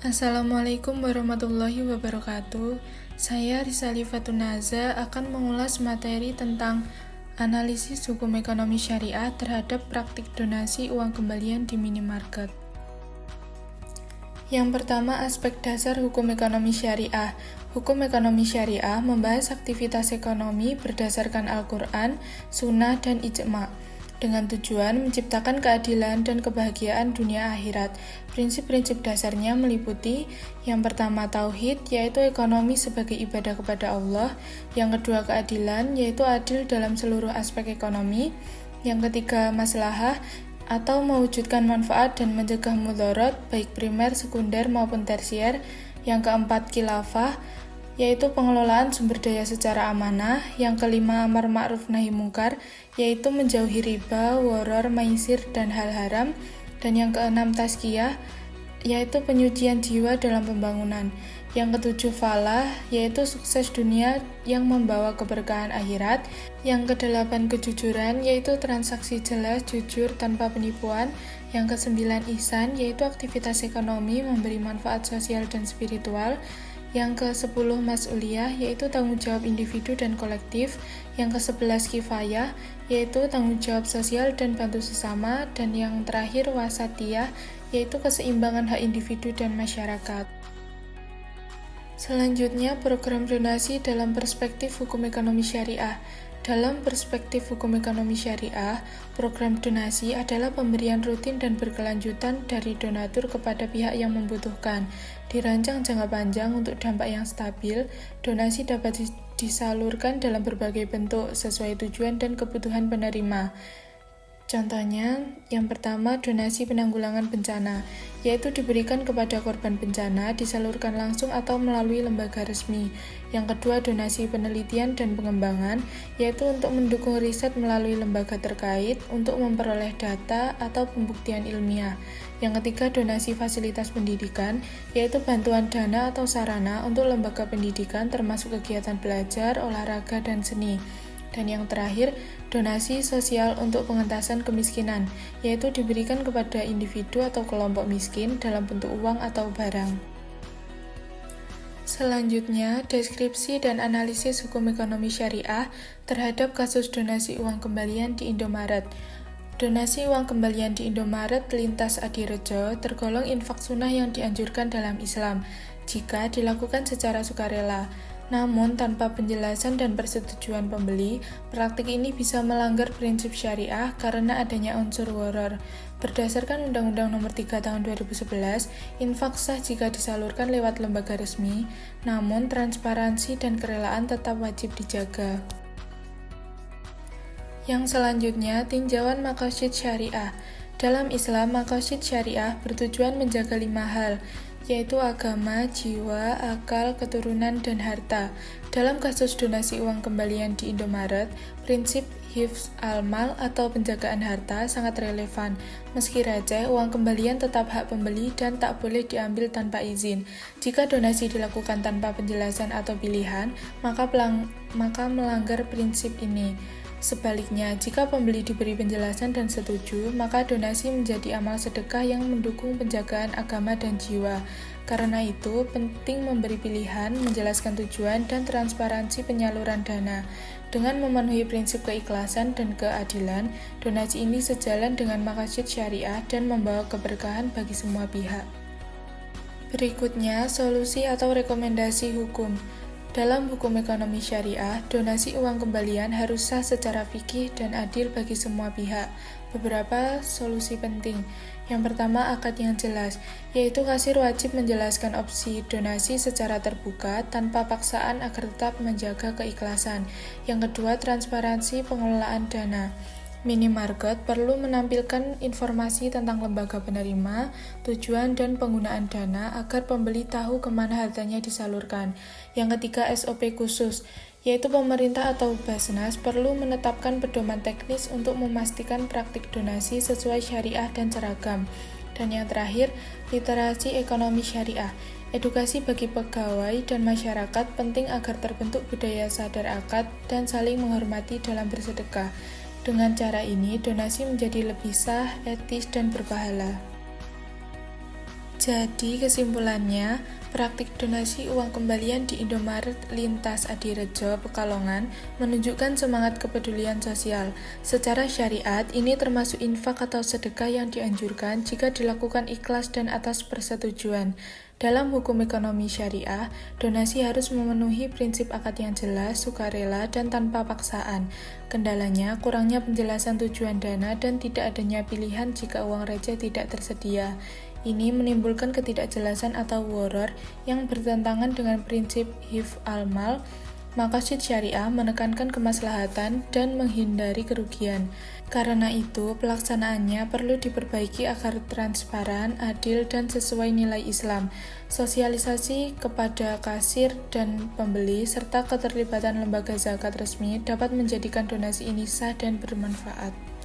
Assalamualaikum warahmatullahi wabarakatuh. Saya Rizali Fatunaza akan mengulas materi tentang analisis hukum ekonomi syariah terhadap praktik donasi uang kembalian di minimarket. Yang pertama, aspek dasar hukum ekonomi syariah. Hukum ekonomi syariah membahas aktivitas ekonomi berdasarkan Al-Quran, Sunnah, dan Ijma' dengan tujuan menciptakan keadilan dan kebahagiaan dunia akhirat. Prinsip-prinsip dasarnya meliputi yang pertama tauhid, yaitu ekonomi sebagai ibadah kepada Allah. Yang kedua keadilan, yaitu adil dalam seluruh aspek ekonomi. Yang ketiga maslahah, atau mewujudkan manfaat dan mencegah mudarat, baik primer, sekunder, maupun tersier. Yang keempat khilafah, yaitu pengelolaan sumber daya secara amanah. Yang kelima amar ma'ruf nahi mungkar, yaitu menjauhi riba, woror, maisir, dan hal haram. Dan yang keenam tazkiyah, yaitu penyucian jiwa dalam pembangunan. Yang ketujuh falah, yaitu sukses dunia yang membawa keberkahan akhirat. Yang kedelapan kejujuran, yaitu transaksi jelas, jujur, tanpa penipuan. Yang kesembilan ihsan, yaitu aktivitas ekonomi memberi manfaat sosial dan spiritual. Yang ke-10 mas'uliyah, yaitu tanggung jawab individu dan kolektif. Yang ke-11 kifayah, yaitu tanggung jawab sosial dan bantu sesama. Dan yang terakhir wasatiyah, yaitu keseimbangan hak individu dan masyarakat. Selanjutnya, program donasi dalam perspektif hukum ekonomi syariah. Dalam perspektif hukum ekonomi syariah, program donasi adalah pemberian rutin dan berkelanjutan dari donatur kepada pihak yang membutuhkan. Dirancang jangka panjang untuk dampak yang stabil, donasi dapat disalurkan dalam berbagai bentuk sesuai tujuan dan kebutuhan penerima. Contohnya, yang pertama donasi penanggulangan bencana, yaitu diberikan kepada korban bencana, disalurkan langsung atau melalui lembaga resmi. Yang kedua donasi penelitian dan pengembangan, yaitu untuk mendukung riset melalui lembaga terkait untuk memperoleh data atau pembuktian ilmiah. Yang ketiga donasi fasilitas pendidikan, yaitu bantuan dana atau sarana untuk lembaga pendidikan termasuk kegiatan belajar, olahraga, dan seni. Dan yang terakhir, donasi sosial untuk pengentasan kemiskinan, yaitu diberikan kepada individu atau kelompok miskin dalam bentuk uang atau barang. Selanjutnya, deskripsi dan analisis hukum ekonomi syariah terhadap kasus donasi uang kembalian di Indomaret. Donasi uang kembalian di Indomaret lintas Adirejo tergolong infak sunnah yang dianjurkan dalam Islam jika dilakukan secara sukarela. Namun, tanpa penjelasan dan persetujuan pembeli, praktik ini bisa melanggar prinsip syariah karena adanya unsur woror. Berdasarkan Undang-Undang Nomor 3 Tahun 2011, infak sah jika disalurkan lewat lembaga resmi, namun transparansi dan kerelaan tetap wajib dijaga. Yang selanjutnya, tinjauan maqasid syariah. Dalam Islam, maqasid syariah bertujuan menjaga 5 hal, yaitu agama, jiwa, akal, keturunan, dan harta. Dalam kasus donasi uang kembalian di Indomaret, prinsip hifz al-mal atau penjagaan harta sangat relevan. Meski receh, uang kembalian tetap hak pembeli dan tak boleh diambil tanpa izin. Jika donasi dilakukan tanpa penjelasan atau pilihan, maka melanggar prinsip ini. Sebaliknya, jika pembeli diberi penjelasan dan setuju, maka donasi menjadi amal sedekah yang mendukung penjagaan agama dan jiwa. Karena itu, penting memberi pilihan, menjelaskan tujuan, dan transparansi penyaluran dana. Dengan memenuhi prinsip keikhlasan dan keadilan, donasi ini sejalan dengan maqasid syariah dan membawa keberkahan bagi semua pihak. Berikutnya, solusi atau rekomendasi hukum. Dalam hukum ekonomi syariah, donasi uang kembalian harus sah secara fikih dan adil bagi semua pihak. Beberapa solusi penting. Yang pertama, akad yang jelas, yaitu kasir wajib menjelaskan opsi donasi secara terbuka tanpa paksaan agar tetap menjaga keikhlasan. Yang kedua, transparansi pengelolaan dana. Minimarket perlu menampilkan informasi tentang lembaga penerima, tujuan, dan penggunaan dana agar pembeli tahu kemana hartanya disalurkan. Yang ketiga, SOP khusus, yaitu pemerintah atau Basnas perlu menetapkan pedoman teknis untuk memastikan praktik donasi sesuai syariah dan seragam. Dan yang terakhir, literasi ekonomi syariah. Edukasi bagi pegawai dan masyarakat penting agar terbentuk budaya sadar akad dan saling menghormati dalam bersedekah. Dengan cara ini, donasi menjadi lebih sah, etis, dan berpahala. Jadi kesimpulannya, praktik donasi uang kembalian di Indomaret Lintas Adirejo, Pekalongan menunjukkan semangat kepedulian sosial. Secara syariat, ini termasuk infak atau sedekah yang dianjurkan jika dilakukan ikhlas dan atas persetujuan. Dalam hukum ekonomi syariah, donasi harus memenuhi prinsip akad yang jelas, sukarela, dan tanpa paksaan. Kendalanya, kurangnya penjelasan tujuan dana dan tidak adanya pilihan jika uang receh tidak tersedia. Ini menimbulkan ketidakjelasan atau woror yang bertentangan dengan prinsip hifz al-mal. Maqasid syariah menekankan kemaslahatan dan menghindari kerugian. Karena itu, pelaksanaannya perlu diperbaiki agar transparan, adil, dan sesuai nilai Islam. Sosialisasi kepada kasir dan pembeli, serta keterlibatan lembaga zakat resmi dapat menjadikan donasi ini sah dan bermanfaat.